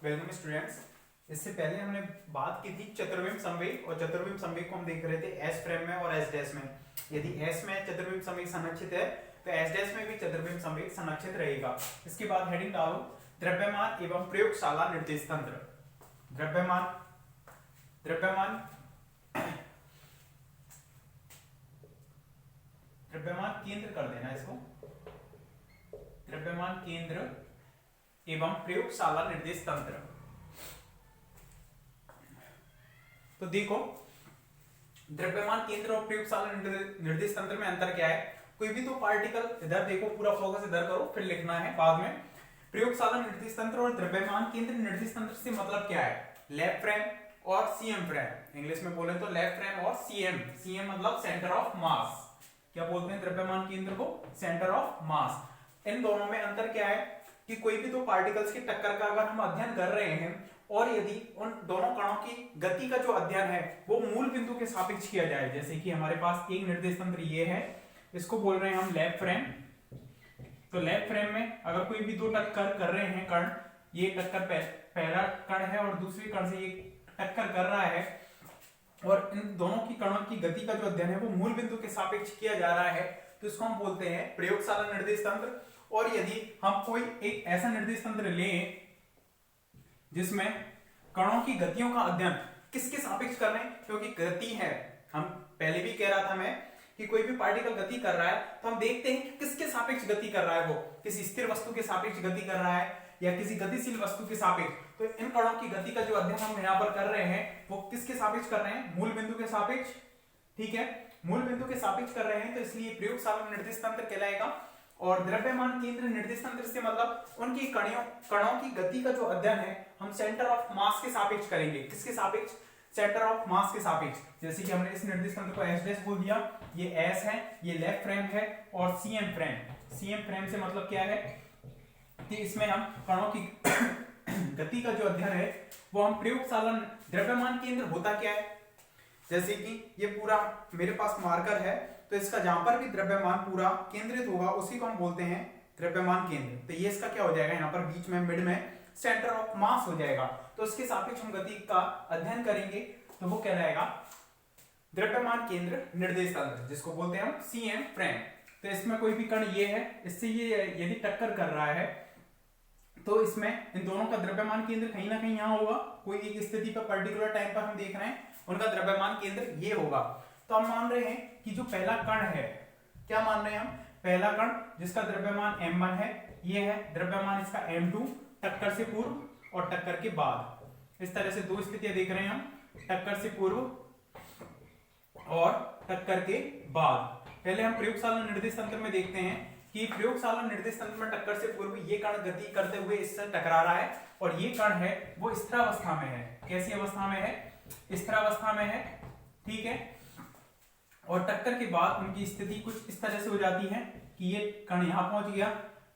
Welcome students. इससे पहले हमने बात की थी चतुर्विम संवेग, और चतुर्विम संवेग को हम देख रहे थे एस फ्रेम में और एस डैश में। यदि एस में चतुर्विम संवेग संरक्षित है तो एस डैश में भी चतुर्विम संवेग संरक्षित रहेगा। इसके बाद हेडिंग डालो द्रव्यमान एवं प्रयोगशाला निर्देश तंत्र। द्रव्यमान द्रव्यमान द्रव्यमान केंद्र कर देना इसको, द्रव्यमान केंद्र एवं प्रयोगशाला निर्देश तंत्र। तो देखो, द्रव्यमान केंद्र और प्रयोगशाला निर्देश तंत्र में अंतर क्या है। कोई भी दो पार्टिकल, इधर देखो, पूरा फोकस इधर करो, फिर लिखना है बाद में। प्रयोगशाला निर्देश तंत्र और द्रव्यमान केंद्र निर्देश तंत्र से मतलब क्या है। लैब फ्रेम और सीएम फ्रेम, इंग्लिश में बोले तो लैब फ्रेम और सीएम। सीएम मतलब सेंटर ऑफ मास। क्या बोलते हैं द्रव्यमान केंद्र को? Centre of mass. इन दोनों में अंतर क्या है कि कोई भी दो पार्टिकल्स की टक्कर का अगर हम अध्ययन कर रहे हैं और यदि उन दोनों कणों की गति का जो अध्ययन है वो मूल बिंदु के सापेक्ष किया जाए, जैसे कि हमारे पास एक निर्देश तंत्र ये है, इसको बोल रहे हैं हम लैब फ्रेम। तो लैब फ्रेम में अगर कोई भी दो टक्कर कर रहे हैं कण, ये टक्कर पहला कण है और दूसरे कण से ये टक्कर कर रहा है, और इन दोनों की कणों की गति का जो अध्ययन है वो मूल बिंदु के सापेक्ष किया जा रहा है, तो इसको हम बोलते हैं प्रयोगशाला निर्देश तंत्र। और यदि हम कोई एक ऐसा निर्देश तंत्र लें जिसमें कणों की गतियों का अध्ययन किसके सापेक्ष कर रहे हैं, क्योंकि गति है, हम पहले भी कह रहा था मैं कि कोई भी पार्टिकल गति कर रहा है तो हम देखते हैं कि किसके सापेक्ष गति कर रहा है, वो किसी स्थिर वस्तु के सापेक्ष गति कर रहा है या किसी गतिशील वस्तु के सापेक्ष। तो इन कणों की गति का जो अध्ययन हम यहाँ पर कर रहे हैं वो किसके सापेक्ष कर रहे हैं? मूल बिंदु के सापेक्ष। ठीक है, मूल बिंदु के सापेक्ष कर रहे हैं, तो इसलिए प्रयोगशाला निर्देश तंत्र कहलाएगा। और द्रव्यमान केंद्र निर्देश तंत्र से मतलब उनकी कणों की गति का जो अध्ययन है हम सेंटर ऑफ मास के सापेक्ष करेंगे। किसके सापेक्ष? सेंटर ऑफ मास के सापेक्ष। जैसे कि हमने इस निर्देश तंत्र को एस डैश बोल दिया, ये एस है, ये लेफ्ट फ्रेम है, और सीएम फ्रेम। सीएम फ्रेम से मतलब क्या है कि इसमें हम कणों की गति का जो अध्ययन है वो हम प्रयोगशाला। द्रव्यमान केंद्र होता क्या है, जैसे कि ये पूरा मेरे पास मार्कर है, तो इसका जहां पर भी द्रव्यमान पूरा केंद्रित होगा उसी को हम बोलते हैं द्रव्यमान केंद्र। तो ये इसका क्या हो जाएगा, यहाँ पर बीच में मिड में सेंटर ऑफ मास हो जाएगा, तो उसके सापेक्ष हम गति का अध्ययन करेंगे, तो वो कहलाएगा द्रव्यमान केंद्र निर्देश तंत्र, जिसको बोलते हैं हम सीएम फ्रेम। तो इसमें कोई भी कण ये है, इससे ये यदि टक्कर कर रहा है तो इसमें इन दोनों का द्रव्यमान केंद्र कहीं ना कहीं यहाँ होगा। कोई एक स्थिति पर पर्टिकुलर टाइम पर हम देख रहे हैं, उनका द्रव्यमान केंद्र ये होगा। तो हम मान रहे हैं कि जो पहला कण है, क्या मान रहे हैं हम? पहला कण जिसका द्रव्यमान m1 है, ये है द्रव्यमान इसका m2, टक्कर से पूर्व और टक्कर के बाद। इस तरह से दो स्थितियां देख रहे हैं हम, टक्कर से पूर्व और टक्कर के बाद। पहले हम प्रयोगशाला निर्देश तंत्र में देखते हैं कि प्रयोगशाला निर्देश तंत्र में टक्कर से पूर्व ये कण गति करते हुए इससे टकरा रहा है, और ये कण है वो स्थिरावस्था में है। कैसी अवस्था में है? स्थिरावस्था में है। ठीक है, और टक्कर के बाद उनकी स्थिति कुछ इस तरह से हो जाती है कि ये कण यहाँ पहुंच गया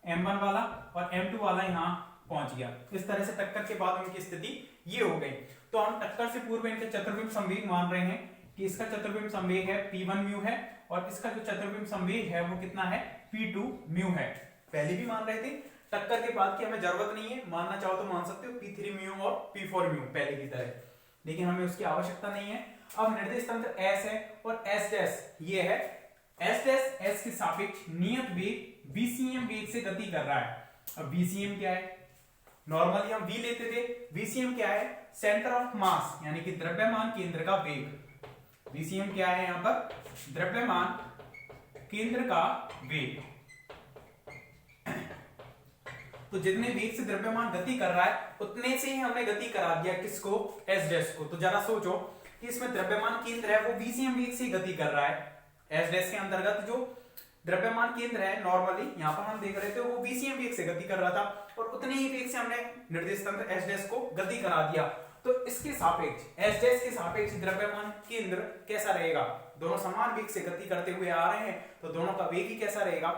m1 वाला, और m2 वाला यहाँ पहुंच गया। इस तरह से टक्कर के बाद उनकी स्थिति ये हो गई। तो हम टक्कर से पूर्व इनके चतुर्विम संवेग मान रहे हैं कि इसका चतुर्विम संवेग है p1 म्यू है, और इसका जो चतुर्विम संवेग है वो कितना है? p2 म्यू है। पहले भी मान रहे थे, टक्कर के बाद की हमें जरूरत नहीं है, मानना चाहो तो मान सकते हो p3 म्यू और p4 म्यू पहले की तरह, लेकिन हमें उसकी आवश्यकता नहीं है। अब निर्देश तंत्र S है और S डैश ये है। S डैश S के सापेक्ष नियत वेग VCM वेग से गति कर रहा है। अब VCM क्या है? नॉर्मली हम V लेते थे, VCM क्या है? सेंटर ऑफ मास, यानी कि द्रव्यमान केंद्र का वेग। VCM क्या है यहाँ पर? द्रव्यमान केंद्र का वेग। तो जितने वेग से द्रव्यमान गति कर रहा है उतने से ही हमने गति करा दिया किसको? S डैश को। तो जरा सोचो कि इसमें द्रव्यमान केंद्र है वो VCM वेग से गति कर रहा है। S डैश के अंतर्गत जो द्रव्यमान केंद्र है नॉर्मली यहाँ पर हम देख रहे थे वो VCM वेग से गति कर रहा था, और उतने ही वेग से हमने निर्देश तंत्र S डैश को गति करा दिया। तो इसके सापेक्ष, S डैश के सापेक्ष द्रव्यमान केंद्र कैसा रहेगा? दोनों समान वेग से गति करते हुए आ रहे हैं, तो दोनों का वेग ही कैसा रहेगा?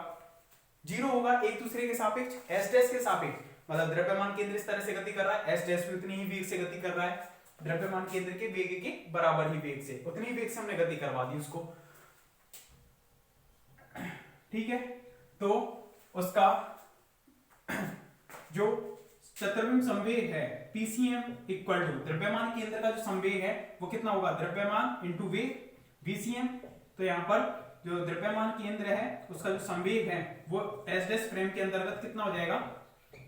जीरो होगा एक दूसरे के सापेक्ष। S डैश के सापेक्ष मतलब द्रव्यमान केंद्र इस तरह से गति कर रहा है, S डैश भी उतनी ही वेग से गति कर रहा है, द्रव्यमान केंद्र के वेग के बराबर ही वेग से, उतनी ही वेग से हमने गति करवा दी उसको। ठीक है, तो उसका जो चतुर्विम संवेग है पीसीएम इक्वल टू द्रव्यमान केंद्र का जो संवेग है वो कितना होगा, द्रव्यमान इंटू वेग वीसीएम। तो यहाँ पर जो द्रव्यमान केंद्र है उसका जो संवेग है वो एस डैश फ्रेम के अंतर्गत कितना हो जाएगा,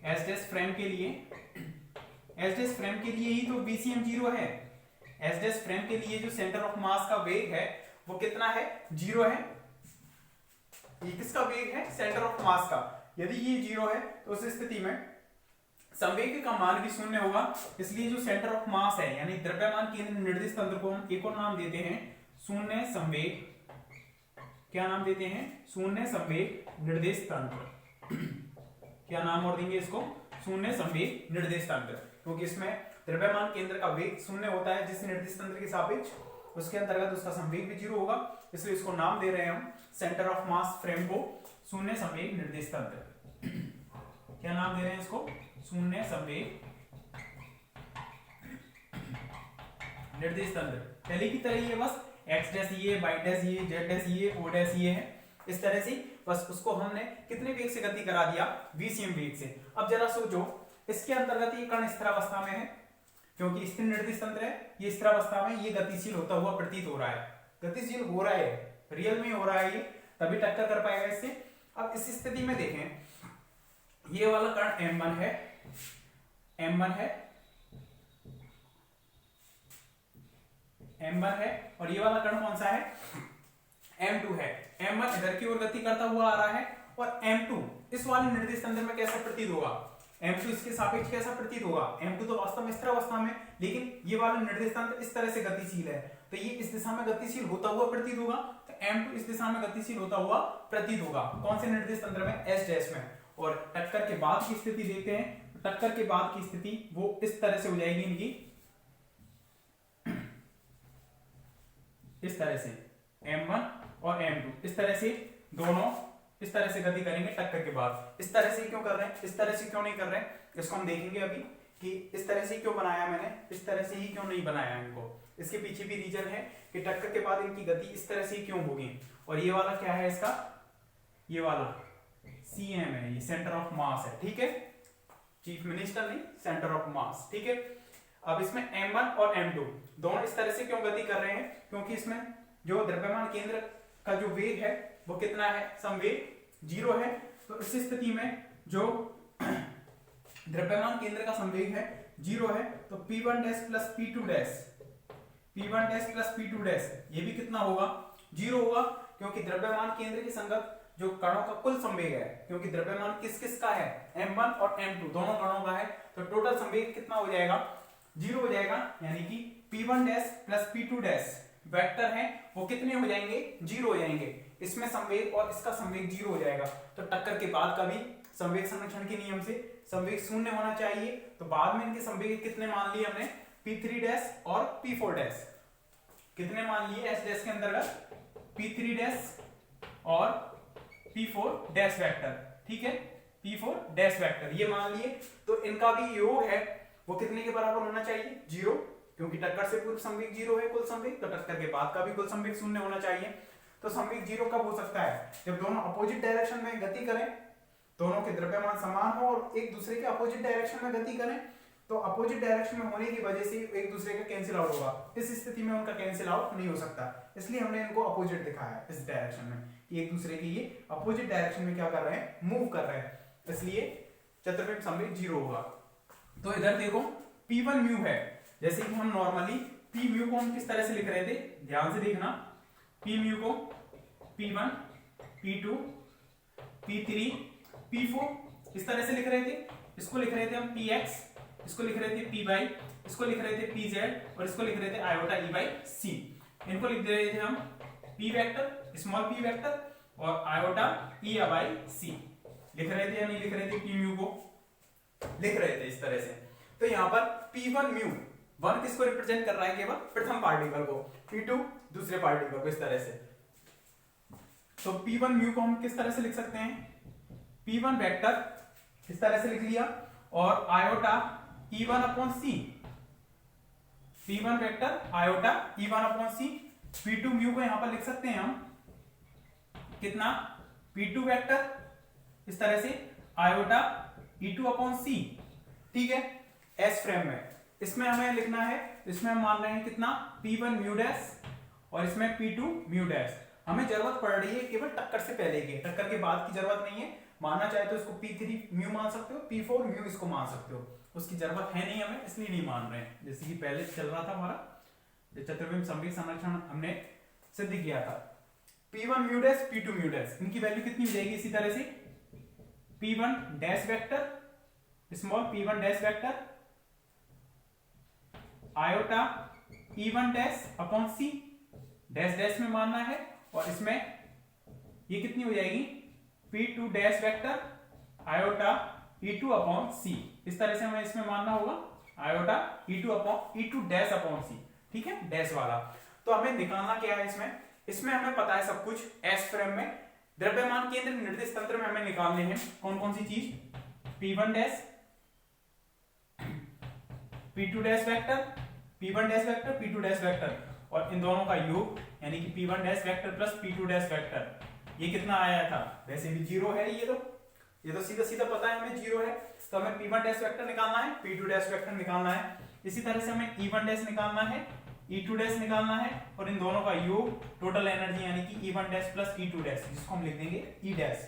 एस डैश फ्रेम के लिए ही तो वीसीएम 0 है। एस डैश फ्रेम के लिए जो सेंटर ऑफ मास का वेग है वो कितना है, 0 है। ये किसका वेग है, सेंटर ऑफ मास का। यदि ये 0 है तो उस स्थिति में संवेग का मान भी 0 होगा। इसलिए जो सेंटर ऑफ मास है यानी द्रव्यमान केंद्र निर्दिष्ट तंत्र को हम एक और नाम देते हैं शून्य संवेग। क्या नाम देते हैं, शून्य संवेग निर्देश तंत्र। क्या नाम और देंगे इसको, शून्य संवेग निर्देश तंत्र, क्योंकि इसमें द्रव्यमान केंद्र का वेग 0 होता है जिस निर्दिष्ट तंत्र के सापेक्ष, उसके अंतर्गत उसका संवेग भी 0 होगा। इसलिए इसको नाम दे रहे हैं हम सेंटर ऑफ मास फ्रेम को शून्य संवेग निर्देश तंत्र। क्या नाम दे रहे हैं इसको, शून्य संवेग निर्देश तंत्र। पहले की तरह ये बस x डैश ये, y डैश ये, z डैश ये, o डैश ये है, इस तरह से बस उसको हमने कितने वेग से गति करा दिया, vcm वेग से। अब जरा सोचो इसके अंतर्गत ये कण स्थिरावस्था में है, क्योंकि स्थिर निर्देश तंत्र है, ये स्थिरावस्था में, ये गतिशील होता हुआ प्रतीत हो रहा है, गतिशील हो रहा है, रियल में हो रहा है, ये तभी टक्कर कर पाएगा इससे। अब इस स्थिति में देखें ये वाला कण m1 है, m1 है और ये वाला कण कौन सा है, m2 है। m1 इधर की ओर गति करता हुआ आ रहा है और m2 इस वाले निर्देश तंत्र में कैसा प्रतीत होगा, m2 इसके सापेक्ष कैसा प्रतीत होगा, m2 तो वास्तव में स्थिरावस्था में, लेकिन ये वाला निर्देश तंत्र इस तरह से गतिशील है, तो ये इस दिशा में गतिशील होता हुआ प्रतीत होगा, तो m2 इस दिशा में गतिशील होता हुआ प्रतीत होगा। कौन से निर्देश तंत्र में, s डैश में। और टक्कर के बाद की स्थिति देखते हैं, टक्कर के बाद की स्थिति वो इस तरह से हो जाएगी इनकी, इस तरह से m1 और m2 इस तरह से दोनों इस तरह से गति करेंगे टक्कर के बाद। इस तरह से क्यों कर रहे हैं, इस तरह से क्यों नहीं कर रहे हैं, इसको हम देखेंगे अभी कि इस तरह से क्यों बनाया मैंने, इस तरह से ही क्यों नहीं बनाया इनको। इसके पीछे भी रीजन है कि टक्कर के बाद इनकी गति इस तरह से क्यों होगी। और ये वाला क्या है इसका, ये वाला CM है, ये सेंटर ऑफ मास है, ठीक है, चीफ मिनिस्टर नहीं, सेंटर ऑफ मास, ठीक है। अब इसमें m1 और m2 दोनों इस तरह से क्यों गति कर रहे हैं, क्योंकि इसमें जो द्रव्यमान केंद्र का जो वेग है वो कितना है, संवेग 0 है। तो इस स्थिति में जो द्रव्यमान केंद्र का संवेग है 0 है, तो p1 dash plus p2 dash, p1 dash plus p2 dash ये भी कितना होगा, 0 होगा, क्योंकि द्रव्यमान केंद्र के संगत जो कणों का कुल संवेग है, क्योंकि द्रव्यमान किस किस का है, m1 और m2 दोनों कणों का है, तो टोटल संवेग कितना हो जाएगा, 0 हो जाएगा। यानी कि p1 dash plus p2 dash vector है वो कितने हो जाएंगे, 0 हो जाएंगे। इसमें संवेग और इसका संवेग 0 हो जाएगा। तो टक्कर के बाद का भी संवेग संरक्षण के नियम से संवेग 0 होना चाहिए। तो बाद में इनके संवेग कितने मान लिए हमने, p3 डैश और p4 डैश, कितने मान लिए s डैश के अंतर्गत, p3 डैश और p4 डैश वेक्टर, ठीक है, p4 डैश वेक्टर ये मान लिए। तो इनका भी योग है वो कितने के बराबर होना चाहिए, 0, क्योंकि टक्कर से पूर्व संवेग 0 है कुल संवेग, तो टक्कर के बाद का भी कुल संवेग 0 होना चाहिए। तो संवेग 0 कब हो सकता है, जब दोनों अपोजिट डायरेक्शन में गति करें, दोनों के द्रव्यमान समान हो और एक दूसरे के अपोजिट डायरेक्शन में गति करें, तो अपोजिट डायरेक्शन में होने की वजह से एक दूसरे का कैंसिल आउट होगा। इस स्थिति में उनका कैंसिल आउट नहीं हो सकता, इसलिए हमने इनको अपोजिट दिखाया इस डायरेक्शन में कि एक दूसरे के ये अपोजिट डायरेक्शन में क्या कर रहे हैं, मूव कर रहे हैं, इसलिए चतुर्विम संवेग 0 होगा। तो इधर देखो p1 म्यू है, जैसे कि हम नॉर्मली p म्यू को हम किस तरह से लिख रहे थे, ध्यान से देखना, p म्यू को p1 p2 p3 p4 इस तरह से लिख रहे थे। इसको लिख रहे थे हम px, इसको लिख रहे थे py, इसको लिख रहे थे pz और इसको लिख रहे थे आयोटा e by c। इनको लिख दे रहे थे हम p vector, small p vector और आयोटा e by c लिख रहे थे या नहीं लिख रहे थे, p म्यू को लिख रहे थे इस तरह से। तो यहाँ पर p1 म्यू 1 किसको रिप्रेजेंट कर रहा है, केवल प्रथम पार्टिकल को, p2 दूसरे पार्टिकल को, इस तरह से। तो p1 म्यू को हम किस तरह से लिख सकते हैं, p1 वेक्टर इस तरह से लिख लिया और iota e1 upon c, p1 vector iota e1 upon c। p2 mu को यहां पर लिख सकते हैं हम कितना, p2 वेक्टर इस तरह से आयोटा e2 अपॉन c, ठीक है, एस फ्रेम में। इसमें हमें लिखना है, इसमें हम मान रहे हैं कितना, P1 म्यू डैश और इसमें P2 म्यू डैश। हमें जरूरत पड़ रही है केवल टक्कर से पहले की, टक्कर के बाद की जरूरत नहीं है। मानना चाहे तो इसको P3 म्यू मान सकते हो, P4 म्यू इसको मान सकते हो, उसकी जरूरत है नहीं हमें, इसलिए नहीं मान रहे हैं। जैसे कि पहले चल रहा था हमारा चतुर्विम समवेग संरक्षण हमने सिद्ध किया था, P1 mu dash P2 mu dash, इनकी वैल्यू कितनी हो जाएगी, इसी तरह से P1 dash vector, small P1 dash vector iota E1 dash upon C, dash dash में मानना है, और इसमें ये कितनी हो जाएगी, P2 dash vector iota E2 upon C। इस तरह से हमें इसमें मानना होगा iota E2 dash upon C, ठीक है, डैश वाला। तो हमें निकालना क्या है इसमें, इसमें हमें पता है सब कुछ। एस फ्रेम में द्रव्यमान केंद्र निर्देश तंत्र में हमें निकालने हैं कौन कौन सी चीज, P1 dash, P2 dash vector, P1 dash vector, P2 dash vector, और इन दोनों का योग यानी कि P1 dash vector plus P2 dash vector, ये कितना आया था, वैसे भी जीरो है, ये तो सीधा सीधा पता है हमें जीरो है। तो हमें P1 डैश वेक्टर निकालना है, P2 डैश वेक्टर निकालना है, इसी तरह से हमें E1 डैश निकालना है, E2 डैश निकालना है, और इन दोनों का योग टोटल एनर्जी यानी कि E1 dash plus E2 dash, जिसको हम लिख देंगे E डैश,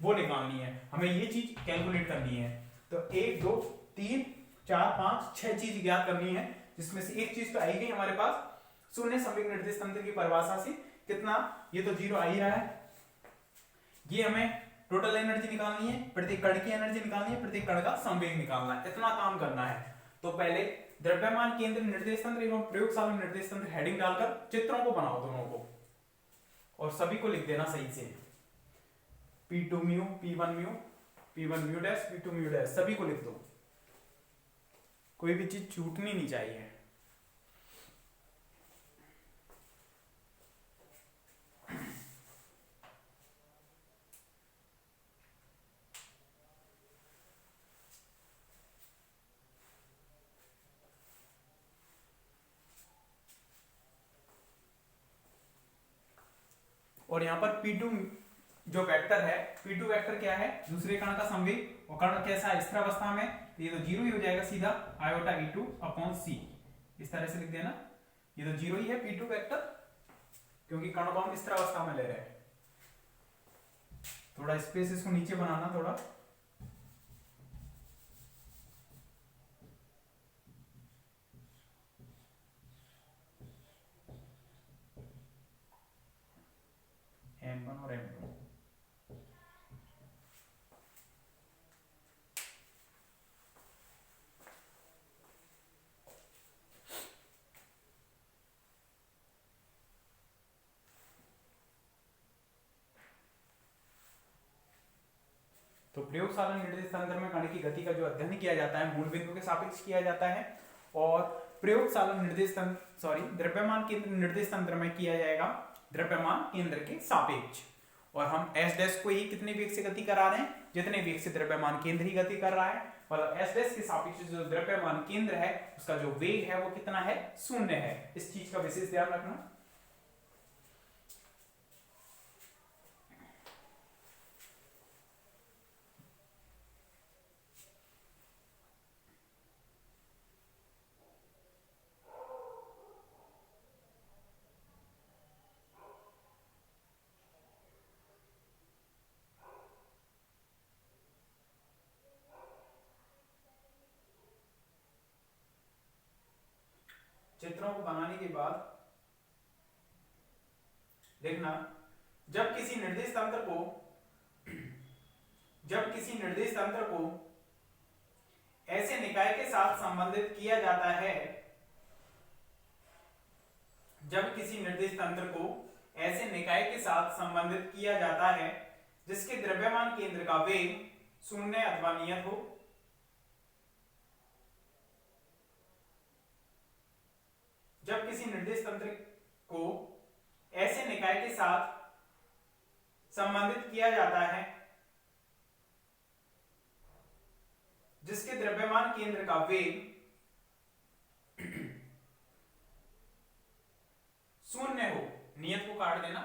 वो निकालनी है हमें, ये चीज कैलकुलेट करनी है। तो 1 2 3 4 5 6 चीज ज्ञात करनी है, जिसमें से एक चीज तो आई गई हमारे पास, शून्य संवेग निर्देश तंत्र की परिभाषा से कितना, ये तो जीरो आ ही रहा है। ये हमें टोटल एनर्जी निकालनी है, प्रत्येक कण की एनर्जी निकालनी है, प्रत्येक कण का संवेग निकालना है, इतना काम करना है। तो पहले द्रव्यमान केंद्र निर्देश तंत्र एवं प्रयोगशाला निर्देश तंत्र हेडिंग डालकर चित्रों को बनाओ दोनों को, और सभी को लिख देना सही से, P2 mu, P1 mu, P1 mu dash, P2 mu dash, सभी को लिख दो, कोई भी चीज छूटनी नहीं चाहिए। और यहाँ पर P2 जो वेक्टर है, P2 वेक्टर क्या है, दूसरे कण का संवेग, वो कण कैसा है, स्थिर अवस्था में, तो ये तो जीरो ही हो जाएगा सीधा, आयोटा E2 अपॉन C, इस तरह से लिख देना, ये तो जीरो ही है P2 वेक्टर, क्योंकि कण को हम स्थिर अवस्था में ले रहे हैं। थोड़ा स्पेस इसको नीचे बनाना थोड़ा, M1 और M2, तो प्रयोगशाला निर्देश तंत्र में कण की गति का जो अध्ययन किया जाता है मूल बिंदु के सापेक्ष किया जाता है, और प्रयोगशाला निर्देश तंत्र द्रव्यमान केंद्र निर्देश तंत्र में किया जाएगा द्रव्यमान केंद्र के सापेक्ष। और हम एस डैश को ही कितने वेग से गति करा रहे हैं, जितने वेग से द्रव्यमान केंद्र ही गति कर रहा है, मतलब एस डैश के सापेक्ष जो द्रव्यमान केंद्र है उसका जो वेग है वो कितना है, शून्य है। इस चीज का विशेष ध्यान रखना। चित्रों को बनाने के बाद देखना, जब किसी निर्देश तंत्र को ऐसे निकाय के साथ संबंधित किया जाता है, जब किसी निर्देश तंत्र को ऐसे निकाय के साथ संबंधित किया जाता है जिसके द्रव्यमान केंद्र का वेग शून्य अथवा नियत हो, जब किसी निर्देश तंत्र को ऐसे निकाय के साथ संबंधित किया जाता है जिसके द्रव्यमान केंद्र का वेग शून्य हो, नियत को काट देना,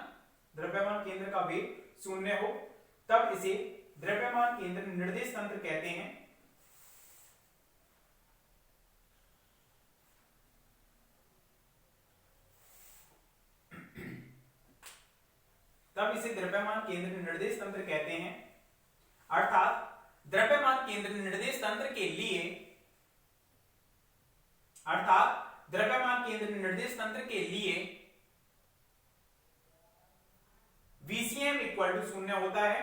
द्रव्यमान केंद्र का वेग शून्य हो, तब इसे द्रव्यमान केंद्र निर्देश तंत्र कहते हैं। तब इसे द्रव्यमान केंद्र निर्देश तंत्र कहते हैं। अर्थात द्रव्यमान केंद्र निर्देश तंत्र के लिए VCM इक्वल टू 0 होता है।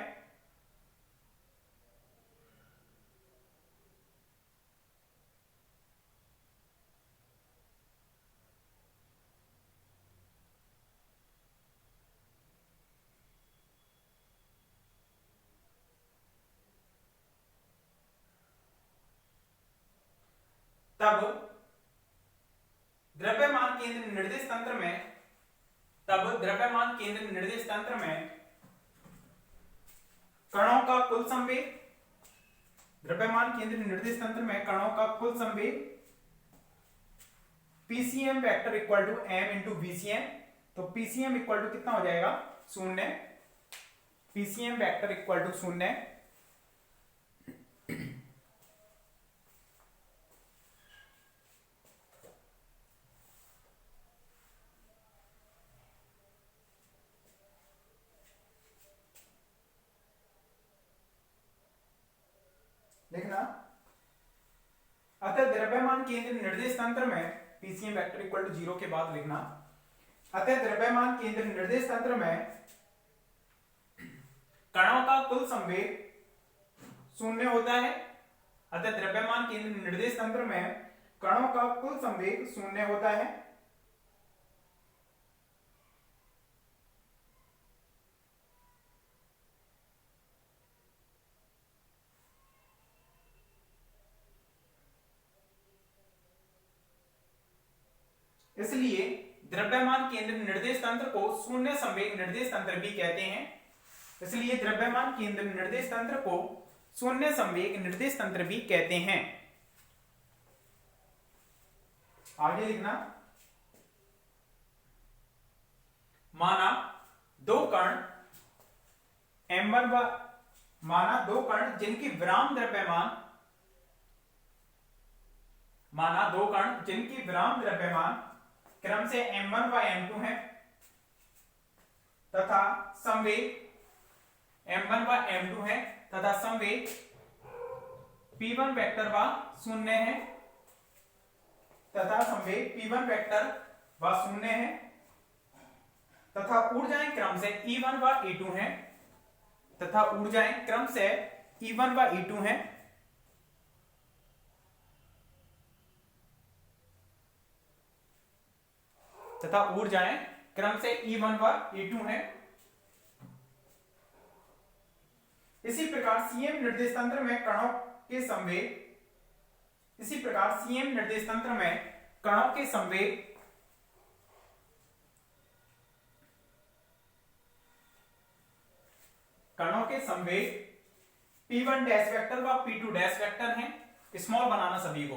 तब द्रव्यमान केंद्र निर्देश तंत्र में कणों का कुल संवेग, द्रव्यमान केंद्र निर्देश तंत्र में कणों का कुल संवेग PCM vector equal to m into VCM। तो PCM इक्वल टू कितना हो जाएगा 0। PCM vector equal to 0। लिखना, अतः द्रव्यमान केंद्र निर्देश तंत्र में PCM वेक्टर इक्वल टू 0 के बाद लिखना, अतः द्रव्यमान केंद्र निर्देश तंत्र में कणों का कुल संवेग 0 होता है। अतः द्रव्यमान केंद्र निर्देश तंत्र में कणों का कुल संवेग 0 होता है। इसलिए द्रव्यमान केंद्र निर्देश तंत्र को शून्य संवेग निर्देश तंत्र भी कहते हैं। इसलिए द्रव्यमान केंद्र निर्देश तंत्र को शून्य संवेग निर्देश तंत्र भी कहते हैं। आगे लिखना, माना दो कण जिनकी विराम द्रव्यमान क्रम से m1 व m2 है तथा संवेग m1 व m2 है तथा संवेग p1 वेक्टर व 0 है तथा ऊर्जाएं क्रम से E1 व E2 हैं तथा ऊर्जाएं क्रम से E1 व E2 हैं। इसी प्रकार CM निर्देश तंत्र में कणों के संवेग P1 डैश वेक्टर व P2 डैश वेक्टर हैं। स्मॉल बनाना सभी को,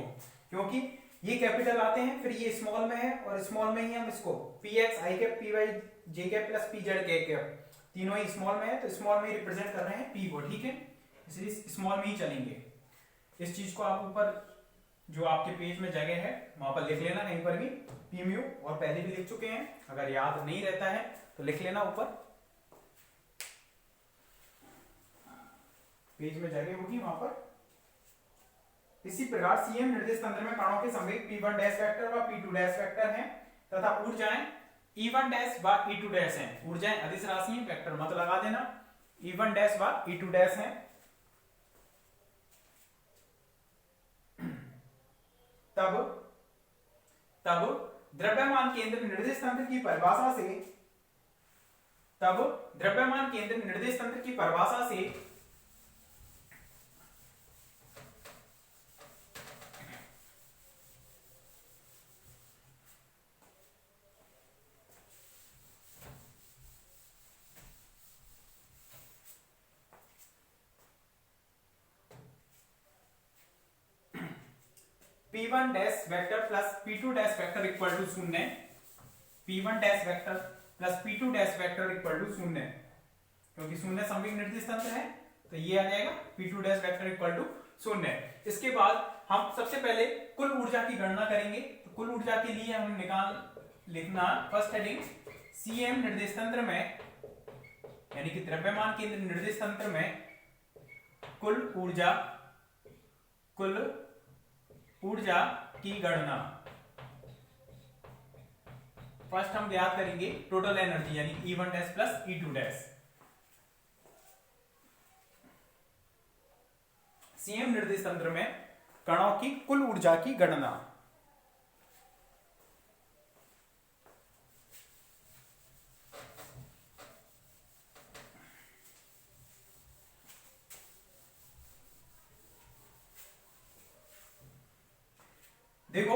क्योंकि ये कैपिटल आते हैं फिर ये स्मॉल में है और स्मॉल में ही हम इसको px i cap py j cap plus pz k cap तीनों ही स्मॉल में है, तो स्मॉल में रिप्रेजेंट कर रहे हैं p को। ठीक है, इसलिए स्मॉल में ही चलेंगे। इस चीज को आप ऊपर जो आपके पेज में जगह है वहां पर लिख लेना कहीं पर भी p म्यू, और पहले भी लिख चुके हैं, अगर याद नहीं रहता है तो लिख लेना ऊपर पेज में जगह होगी वहां पर। इसी प्रकार CM निर्देश तंत्र में कणों के संवेग P1 डैश वेक्टर व P2 डैश वेक्टर हैं तथा ऊर्जाएं E1 डैश व E2 डैश हैं। ऊर्जाएं अदिश राशि हैं, वेक्टर मत लगा देना। E1 डैश व E2 डैश हैं। तब द्रव्यमान केंद्र निर्देश तंत्र की परिभाषा से P1 dash vector plus P2 dash vector equal to 0। P1 dash vector plus P2 dash vector equal to 0, क्योंकि 0 संवेग निर्देश तंत्र है तो ये आ जाएगा P2 dash vector equal to 0। इसके बाद हम सबसे पहले कुल ऊर्जा की गणना करेंगे। तो कुल ऊर्जा के लिए हम लिखना फर्स्ट हेडिंग CM निर्देश तंत्र में यानी कि द्रव्यमान केंद्र निर्देश तंत्र में कुल ऊर्जा की गणना फर्स्ट हम ज्ञात करेंगे टोटल एनर्जी यानी E1 dash plus E2 dash. CM निर्देश तंत्र में कणों की कुल ऊर्जा की गणना। देखो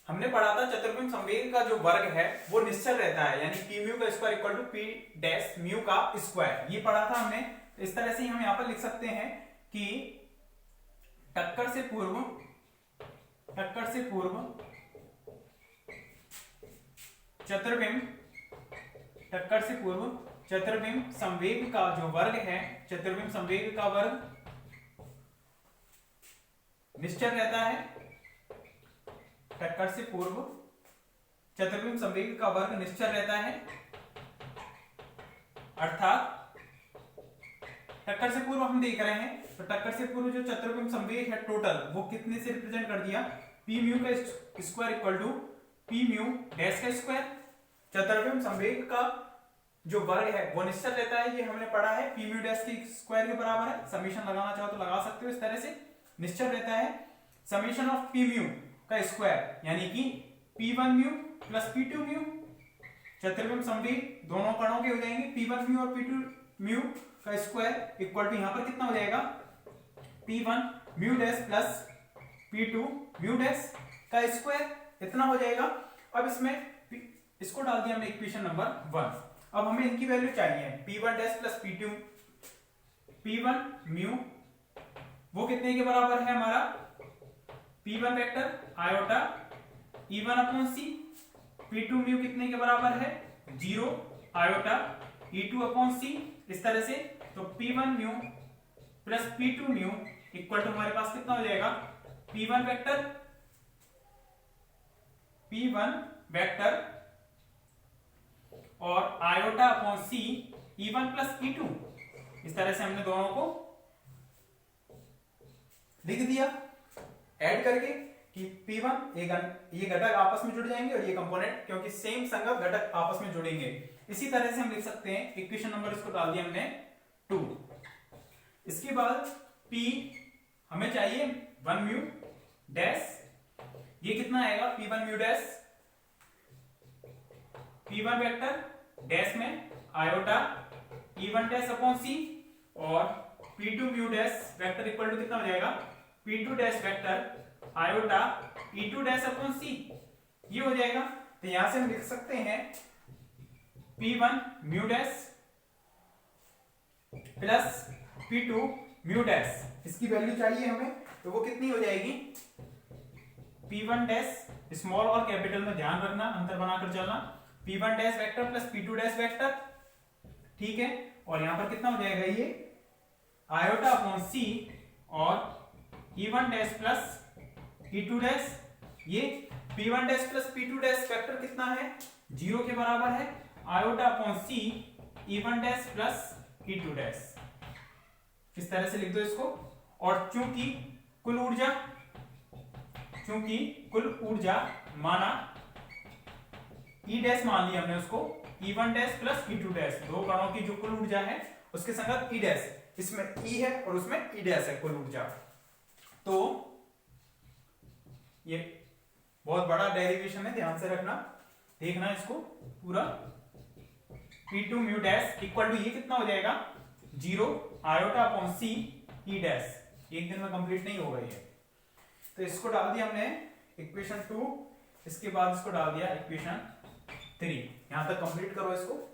हमने पढ़ा था चतुर्भुज संवेग का जो वर्ग है वो निश्चल रहता है, यानी पी म्यू का square equal to P dash mu का स्क्वायर, ये पढ़ा था हमने। इस तरह से हम यहां पर लिख सकते हैं कि टक्कर से पूर्व चतुर्भुज संवेग का जो वर्ग है, चतुर्भुज संवेग का वर्ग निश्चल रहता है। टक्कर से पूर्व चतुर्भुज संवेग का वर्ग निश्चल रहता है, अर्थात टक्कर से पूर्व हम देख रहे हैं तो टक्कर से पूर्व जो चतुर्भुज संवेग है टोटल वो कितने से रिप्रेजेंट कर दिया, पी म्यू का square equal to P mu dash का स्क्वायर। चतुर्भुज संवेग का जो वर्ग है वो निश्चल रहता है, ये हमने पढ़ा है, पी म्यू डैश के स्क्वायर के बराबर है। समीशन लगाना चाहो तो लगा सकते हो। इस तरह से निश्चल रहता है समीशन ऑफ पी म्यू का स्क्वायर यानी कि P1 mu plus P2 mu. चतुर्भुज संवेग दोनों कणों के हो जाएंगे P1 म्यू और P2 म्यू का स्क्वायर इक्वल टू यहां पर कितना हो जाएगा, P1 mu dash plus P2 mu dash का स्क्वायर, इतना हो जाएगा। अब इसमें इसको डाल दिया हमने इक्वेशन नंबर 1। अब हमें इनकी वैल्यू चाहिए, P1 dash plus P1 mu वो कितने के बराबर है हमारा, P1 vector iota E1 upon C, P2 mu कितने के बराबर है 0 आयोटा E2 अपॉन सी। इस तरह से तो P1 mu plus P2 mu equal to हमारे पास कितना हो जाएगा, P1 वेक्टर और आयोटा अपॉन सी E1 प्लस E2। इस तरह से हमने दोनों को लिख दिया ऐड करके कि P1 ये घटक आपस में जुड़ जाएंगे और ये कंपोनेंट क्योंकि सेम संगत घटक आपस में जुड़ेंगे। इसी तरह से हम लिख सकते हैं इक्वेशन नंबर, इसको डाल दिया हमने 2। इसके बाद P हमें चाहिए 1 म्यू डैश, ये कितना आएगा P1 mu dash, P1 vector dash में iota E1 dash upon C और P2 mu dash vector equal to कितना हो जाएगा, P2 dash vector iota E2 dash upon C, ये हो जाएगा। तो यहां से हम लिख सकते हैं P1 mu dash plus P2 mu dash, इसकी वैल्यू चाहिए हमें, तो वो कितनी हो जाएगी, P1 डैश स्मॉल और कैपिटल में ध्यान रखना, अंतर बनाकर चलना, P1 dash vector plus P2 dash vector, ठीक है। और यहां पर कितना हो जाएगा, ये आयोटा अपॉन सी और E1 dash plus E2 dash, ये P1 dash plus P2 dash vector कितना है 0 के बराबर है, आयोटा अपॉन सी E1 dash plus E2 dash. इस तरह से लिख दो इसको। और चूंकि कुल ऊर्जा माना E डैश मान लिया हमने उसको, E1 dash plus E2 dash, दो कणों की जो कुल ऊर्जा है उसके संगत E डैश, इसमें E है और उसमें E डैश है कुल ऊर्जा। तो ये बहुत बड़ा डेरिवेशन है, ध्यान से रखना, देखना इसको पूरा। P2 mu dash equal to ये कितना हो जाएगा 0 आयोटा अपॉन सी E डैश, एक दिन में कंप्लीट नहीं होगा ये। तो इसको डाल दिया हमने इक्वेशन 2, इसके बाद इसको डाल दिया इक्वेशन 3। यहां तक कंप्लीट करो इसको।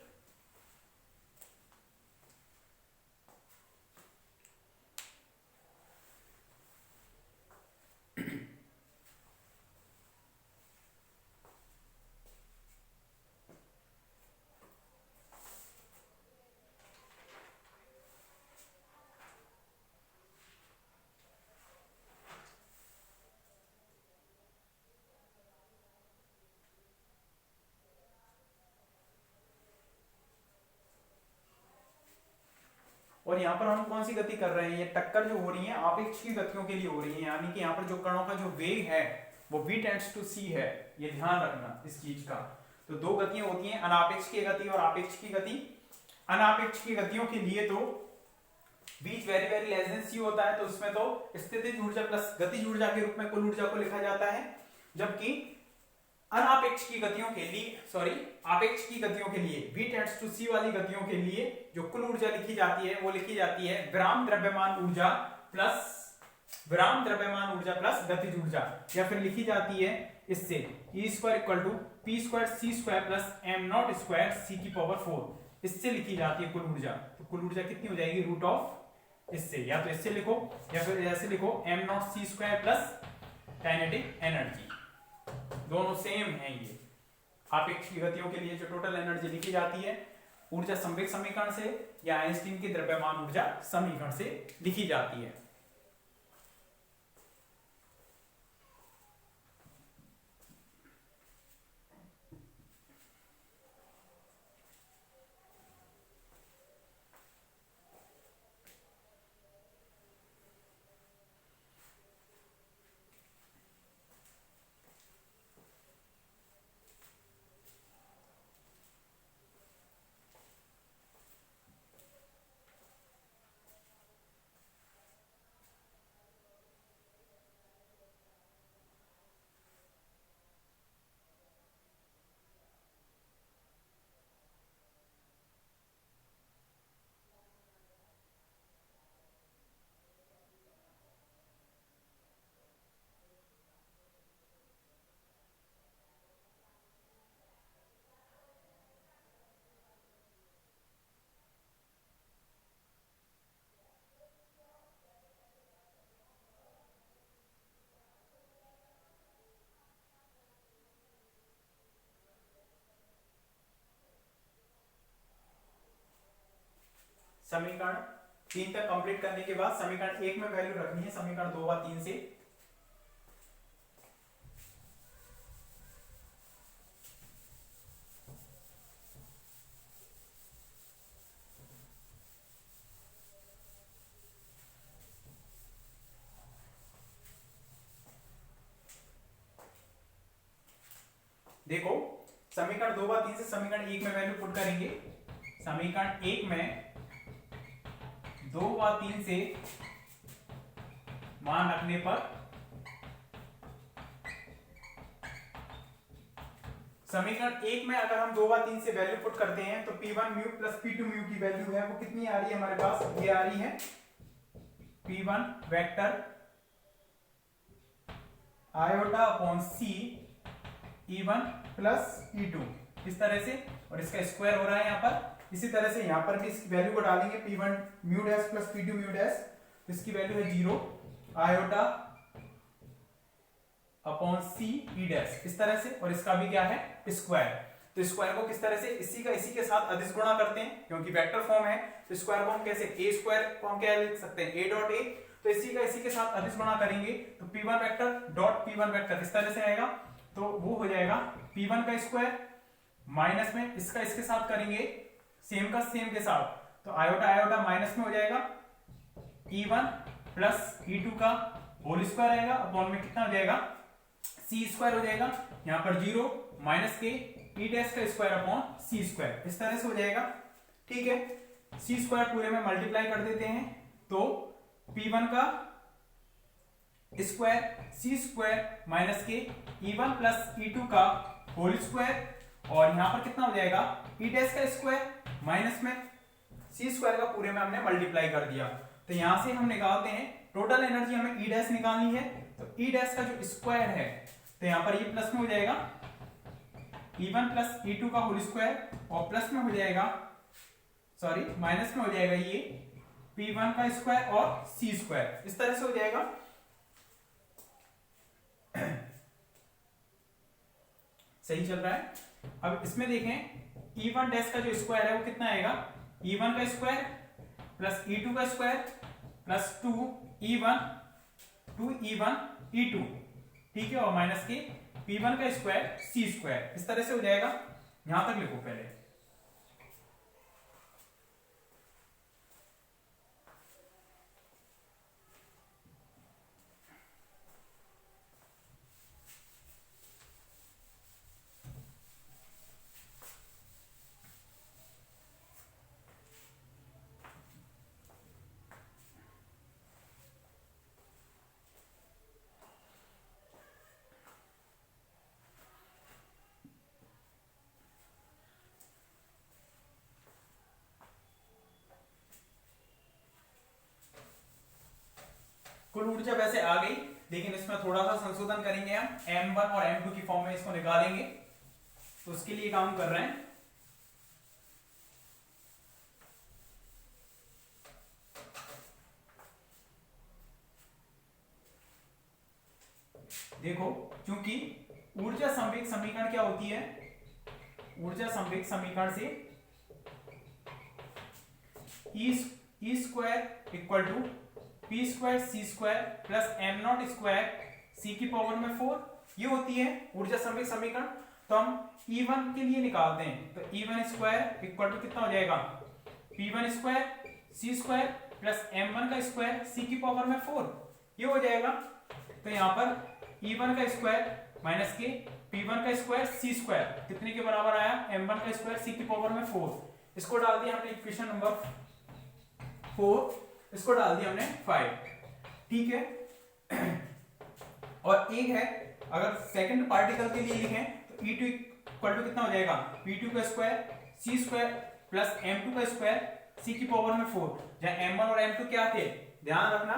और यहाँ पर हम कौन सी गति कर रहे हैं, ये टक्कर जो हो रही है आपेक्ष की गतियों के लिए हो रही है, यानी कि यहाँ पर जो कणों का जो वेग है वो v टेंड्स टू c है, ये ध्यान रखना इस चीज का। तो दो गतियां होती हैं, अनापेक्ष की गति और आपेक्ष की गति। अनापेक्ष की गतियों के लिए तो v very very less than c होता है, तो उसमें तो स्थितिज ऊर्जा प्लस गतिज ऊर्जा के रूप में कुल ऊर्जा को लिखा जाता है, जबकि अनापेक्ष की गतियों के लिए आपेक्ष की गतियों के लिए v टेंड्स टू c वाली गतियों के लिए जो कुल ऊर्जा लिखी जाती है वो लिखी जाती है विराम द्रव्यमान ऊर्जा प्लस गतिज ऊर्जा, या फिर लिखी जाती है इससे e square equal to p square c square plus m not square c की पावर 4, इससे लिखी जाती है कुल ऊर्जा। तो कुल ऊर्जा कितनी हो जाएगी, रूट ऑफ इससे, या तो इससे लिखो या फिर ऐसे लिखो m not c square plus kinetic energy, दोनों सेम है। ये आपेक्ष की गतियों के लिए जो टोटल एनर्जी लिखी जाती है ऊर्जा संवेग समीकरण से या आइंस्टीन की द्रव्यमान ऊर्जा समीकरण से लिखी जाती है। समीकरण 3 तक कंप्लीट करने के बाद समीकरण 1 में वैल्यू रखनी है समीकरण 2 व 3 से। देखो समीकरण 2 व 3 से समीकरण 1 में वैल्यू पुट करेंगे। समीकरण 1 में 2 व 3 से मान रखने पर समीकरण 1 में अगर हम 2 व 3 से वैल्यू पुट करते हैं तो P1 mu plus P2 mu की वैल्यू है वो कितनी आ रही है हमारे पास, ये आ रही है P1 vector iota upon C E1 plus E2 इस तरह से, और इसका स्क्वायर हो रहा है यहाँ पर। इसी तरह से यहाँ पर भी इसकी वैल्यू को डालेंगे P1 mu dash plus P2 mu dash, तो इसकी वैल्यू है 0 iota upon C E dash इस तरह से, और इसका भी क्या है स्क्वायर। तो स्क्वायर को किस तरह से इसी का इसी के साथ अदिश गुणा करते हैं, क्योंकि वेक्टर फॉर्म है तो स्क्वायर को हम कैसे a स्क्वायर को हम क्या लिख सकते हैं a डॉट a, तो इसी का इसी के साथ अदिश गुणा करेंगे तो P1 vector dot P1 vector इस तरह से आएगा, तो वो हो जाएगा P1 का स्क्वायर माइनस में इसका इसके साथ करेंगे सेम का सेम के साथ, तो आयोटा आयोटा माइनस में हो जाएगा E1 प्लस E2 का होल स्क्वायर आएगा, अपॉन में कितना हो जाएगा C स्क्वायर हो जाएगा, यहाँ पर 0 माइनस के E डैश का स्क्वायर अपॉन C स्क्वायर इस तरह से हो जाएगा। ठीक है, C स्क्वायर पूरे में मल्टीप्लाई कर देते हैं तो P1 का स्क्वायर C स्क्वायर माइनस के E1 प्लस E2 का होल स्क्वायर, और यहाँ पर कितना हो जाएगा E डैश का स्क्वायर माइनस में C स्क्वायर का पूरे में हमने मल्टीप्लाई कर दिया। तो यहां से हम निकालते हैं टोटल एनर्जी, हमें E डैश निकालनी है, तो E डैश का जो स्क्वायर है तो यहाँ पर ये प्लस में हो जाएगा E1 प्लस E2 का होल स्क्वायर, और प्लस में हो जाएगा सॉरी माइनस में हो जाएगा ये P1 का स्क्वायर और C स्क्वायर इस तरह से हो जाएगा। सही चल रहा है। अब इसमें देखें E1 डैश का जो स्क्वायर है वो कितना आएगा, E1 का स्क्वायर प्लस E2 का स्क्वायर प्लस 2E1 E2 ठीक है, और माइनस के P1 का स्क्वायर C स्क्वायर इस तरह से हो जाएगा। यहां तक लिखो पहले। कुल ऊर्जा वैसे आ गई, लेकिन इसमें थोड़ा सा संशोधन करेंगे हम, m1 और m2 की फॉर्म में इसको निकालेंगे। तो उसके लिए काम कर रहे हैं। देखो, क्योंकि ऊर्जा संवेग समीकरण क्या होती है, ऊर्जा संवेग समीकरण से E square equal to P square C square plus M naught square C की पावर में 4, ये होती है ऊर्जा संवेग समीकरण। तो हम E1 के लिए निकालते हैं, तो E1 स्क्वायर इक्वल टू कितना हो जाएगा, P1 square C square plus M1 का स्क्वायर सी की पावर में 4, ये हो जाएगा। तो यहाँ पर E1 का स्क्वायर माइनस के P1 का स्क्वायर सी स्क्वायर कितने के बराबर आया, M1 का स्क्वायर सी की पावर में 4, इसको डाल दिया हमने इक्वेशन नंबर 4, इसको डाल दिया हमने 5, ठीक है। और एक है, अगर सेकंड पार्टिकल के लिए लिखें तो E2 इक्वल टू कितना हो जाएगा, P2 का square C square plus M2 का स्क्वायर सी की पावर में 4, जहां M1 और M2 क्या थे, ध्यान रखना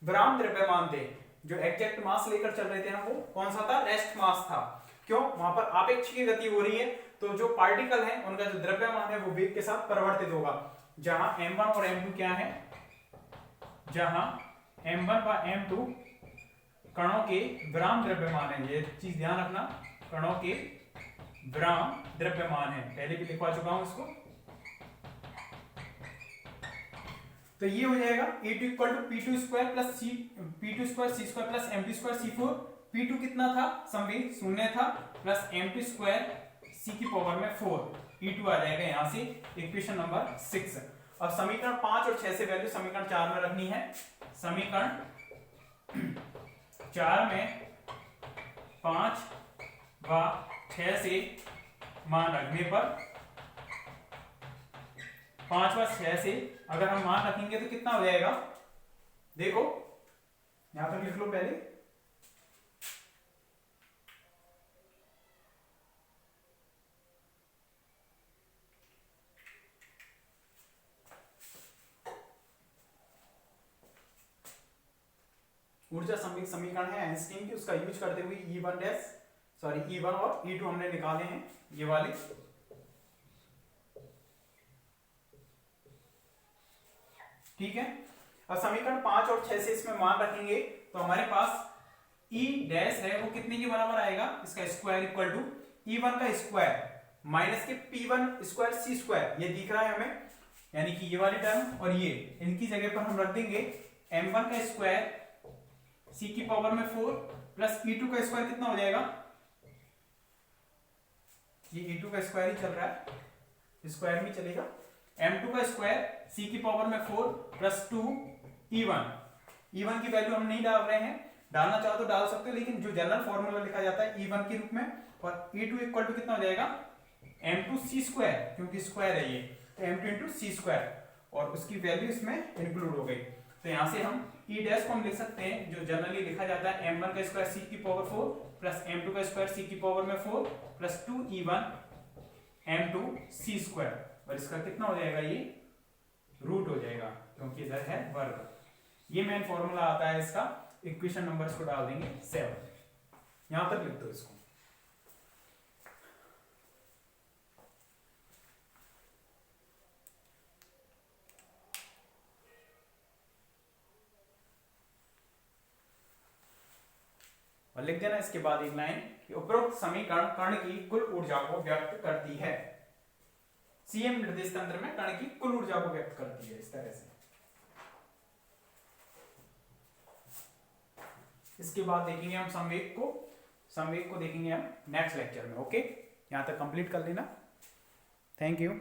विराम द्रव्यमान थे, जो एग्जैक्ट मास लेकर चल रहे थे ना, वो कौन सा था, रेस्ट मास था। क्यों, वहां पर आपेक्षिक गति हो रही है, तो जो पार्टिकल है उनका जो द्रव्यमान है वो वेग के साथ परिवर्तित होगा। जहां M1 और M2 क्या है, जहां M1 व M2 कणों के विराम द्रव्यमान है, ये चीज ध्यान रखना, कणों के विराम द्रव्यमान है, पहले भी लिखवा चुका हूं इसको। तो ये हो जाएगा E2 equal to P2 square plus C, P2 square C square plus M2 square C4, P2 कितना था, संवेग 0 था, प्लस M2 स्क्वायर सी की पावर में 4, E2 आ जाएगा यहां से इक्वेशन नंबर 6। अब समीकरण 5 और 6 से वैल्यू समीकरण 4 में रखनी है। समीकरण 4 में 5 व 6 से मान रखने पर, 5 व 6 से अगर हम मान रखेंगे तो कितना हो जाएगा, देखो यहां तक लिख लो पहले, ऊर्जा संवेग समीकरण है आइंस्टीन की, उसका यूज करते हुए E1 और E2 हमने निकाले हैं, ये वाले। ठीक है, अब समीकरण 5 और 6 से इसमें मान रखेंगे तो हमारे पास E डैश है वो कितने के बराबर आएगा, इसका स्क्वायर इक्वल टू E1 का स्क्वायर माइनस के P1 स्क्वायर सी स्क्वायर, ये दिख रहा है हमें, यानी कि ये वाली टर्म और ये, इनकी जगह पर हम रख देंगे M1 का स्क्वायर सी की पावर में 4 प्लस E2 का स्क्वायर कितना हो जाएगा, ये E2 का स्क्वायर ही चल रहा है, स्क्वायर में चलेगा, M2 का स्क्वायर सी की पावर में 4 प्लस 2 E1 की वैल्यू हम नहीं डाल रहे हैं, डालना चाहो तो डाल सकते हो, लेकिन जो जनरल फॉर्मूला लिखा जाता है E1 के रूप में, और E2 इक्वल टू कितना हो जाएगा, M2 सी स्क्वायर, क्योंकि स्क्वायर है ये, तो M2 इंटू सी स्क्वायर, और उसकी वैल्यू इसमें इंक्लूड हो गई। तो यहां से हम E डैश को हम लिख सकते हैं, जो जनरली लिखा जाता है M1 का स्क्वायर सी की पावर 4 प्लस M2 का स्क्वायर सी की पावर में 4 प्लस 2E1 M2 सी स्क्वायर, और इसका कितना हो जाएगा, ये रूट हो जाएगा, क्योंकि इधर है वर्ग। ये मेन फॉर्मूला आता है इसका, इक्वेशन नंबर इसको डाल देंगे 7, यहां तक लिख दो इसको। और लिख देना इसके बाद एक लाइन कि उपरोक्त समीकरण कण की कुल ऊर्जा को व्यक्त करती है। सीएम निर्देश तंत्र में कण की कुल ऊर्जा को व्यक्त करती है, इस तरह से। इसके बाद देखेंगे हम संवेग को देखेंगे हम नेक्स्ट लेक्चर में। ओके, यहां तक कंप्लीट कर लेना। Thank you.